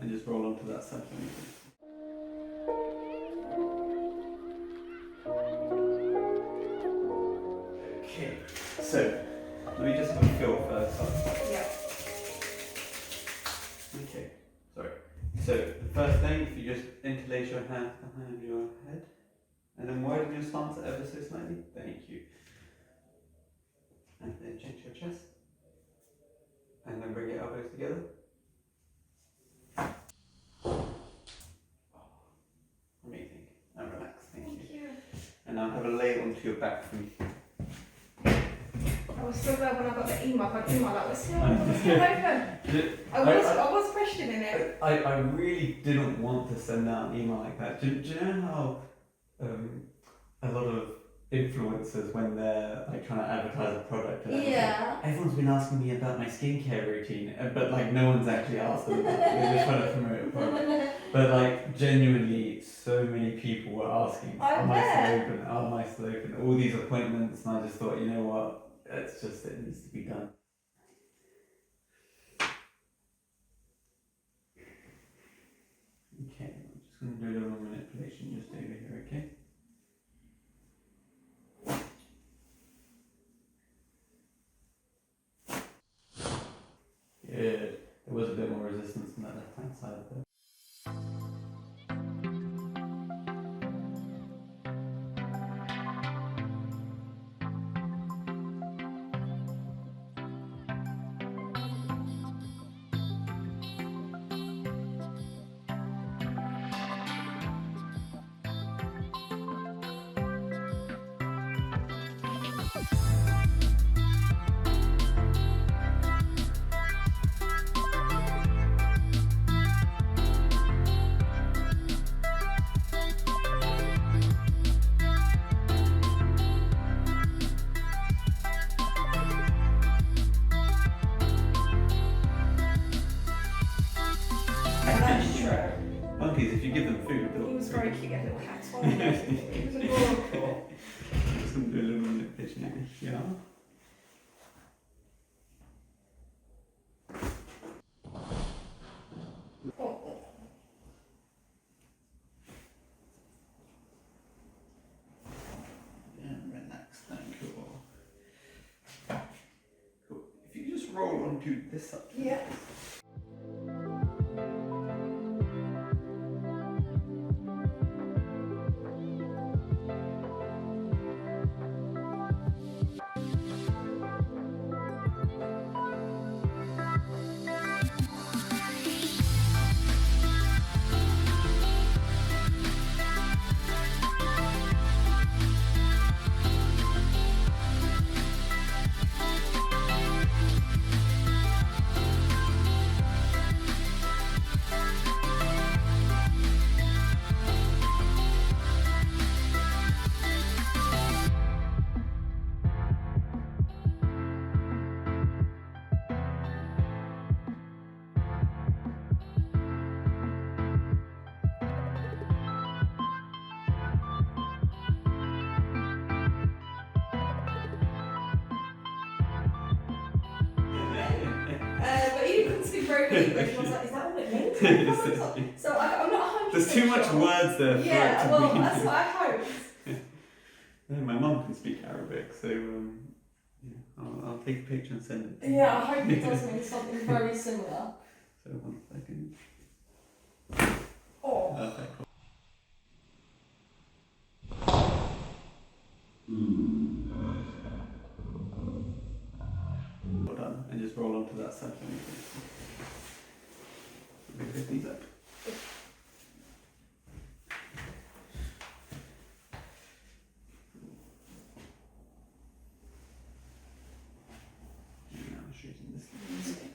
and just roll onto that side for me. Okay, so let me just have a feel first. Yeah. Okay, sorry. So the first thing, if you just interlace your hands behind your head, and then widen your stance ever so slightly. Thank you. And then change your chest. And then bring your elbows together. Amazing. And relax. Thank you. And now have a lay onto your back for me. I was so glad when I got the email. I email that was still open. I was questioning it. I really didn't want to send out an email like that. Do you know how a lot of influencers, when they're like trying to advertise a product and everything, everyone's been asking me about my skincare routine, but like no one's actually asked them about it. They're just trying to promote a product. But like genuinely, so many people were asking, am I still open? Am I still open? All these appointments, and I just thought, you know what? It's just, it needs to be done. Okay, I'm just going to do a little manipulation just over here, okay? Good. There was a bit more resistance on that left hand side though. Monkeys, if you give them food, they'll... He was very cute, a little hat on. He was adorable. I'm just going to do a little manipulation here. Yeah. And relax, thank you. Cool. If you just roll onto this side. Yeah. But you couldn't speak very good English. I was like, is that what it means? So I'm not 100%. There's too much words there. Yeah, well, that's what I hoped. Yeah, my mum can speak Arabic, so yeah, I'll take a picture and send it. Yeah, I hope it does mean something very similar. So 1 second. Oh. Perfect. Well done, and just roll onto that side for me. Let me pick these up. And now straighten this leg.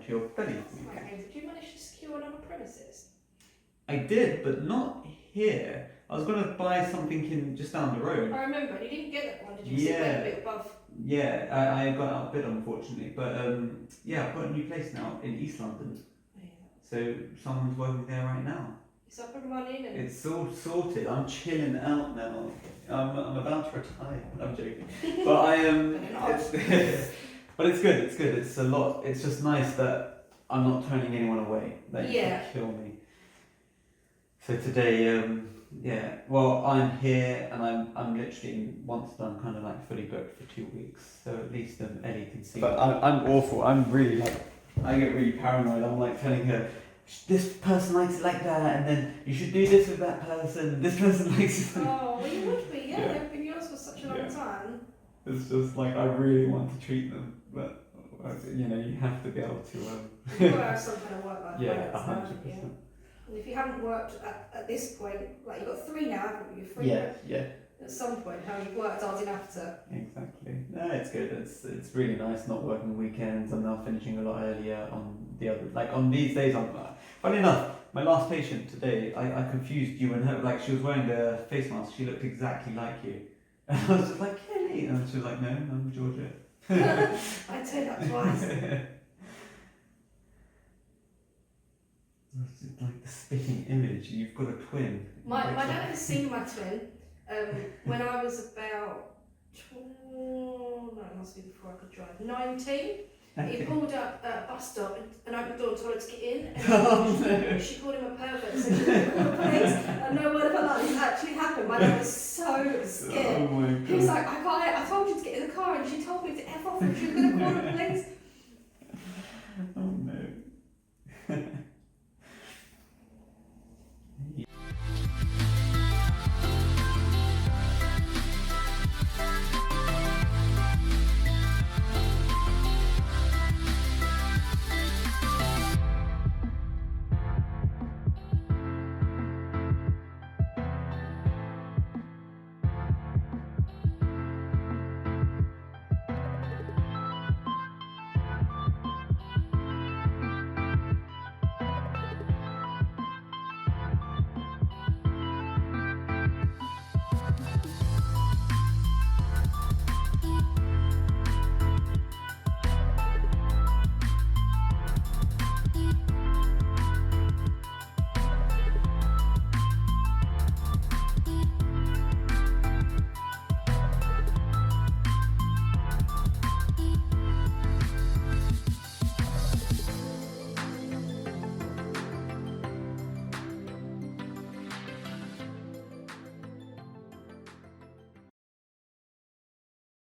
Your belly. Okay, did you manage to secure another premises? I did, but not here. I was gonna buy something in just down the road. I remember. You didn't get that one, did you? Yeah. It went a bit above. Yeah, I got outbid unfortunately, but yeah, I've got a new place now in East London. Yeah. So someone's working there right now. It's up and running. And It's all sorted. I'm chilling out now. I'm about to retire. I'm joking, but I am. But it's good. It's good. It's a lot. It's just nice that I'm not turning anyone away. That Yeah. could kill me. So today, yeah. Well, I'm here, and I'm literally once done, kind of like fully booked for 2 weeks. So at least Ellie can see. But I'm awful. I'm really like, I get really paranoid. I'm like telling her, this person likes it like that, and then you should do this with that person. This person likes it. Oh, well, you would be. Yeah, Yeah. they've been yours for such a long time. It's just like I really want to treat them, but you know, you have to be able to. You've got to have some kind of work-life Yeah, balance, 100%. yeah. And if you haven't worked at this point, like you've got 3 now, haven't you? 3 Yeah, yeah. At some point, how you've worked hard enough to. Exactly. No, it's good. It's really nice not working weekends. I'm now finishing a lot earlier on the other. Like on these days, funny enough, my last patient today, I confused you and her. Like she was wearing a face mask. She looked exactly like you. And I was just like, Kelly, and she was like, no, I'm Georgia. I'd say that twice. It's like the spitting image. You've got a twin. My dad had seen my twin when I was about, no, it must be before I could drive, 19. He pulled up at a bus stop and opened the door and told her to get in. And she called him a pervert, so she called the police. And no word of a lie, this actually happened. My dad was so scared. Oh my God. He was like, I told you to get in the car, and she told me to F off, and she was going to call the police.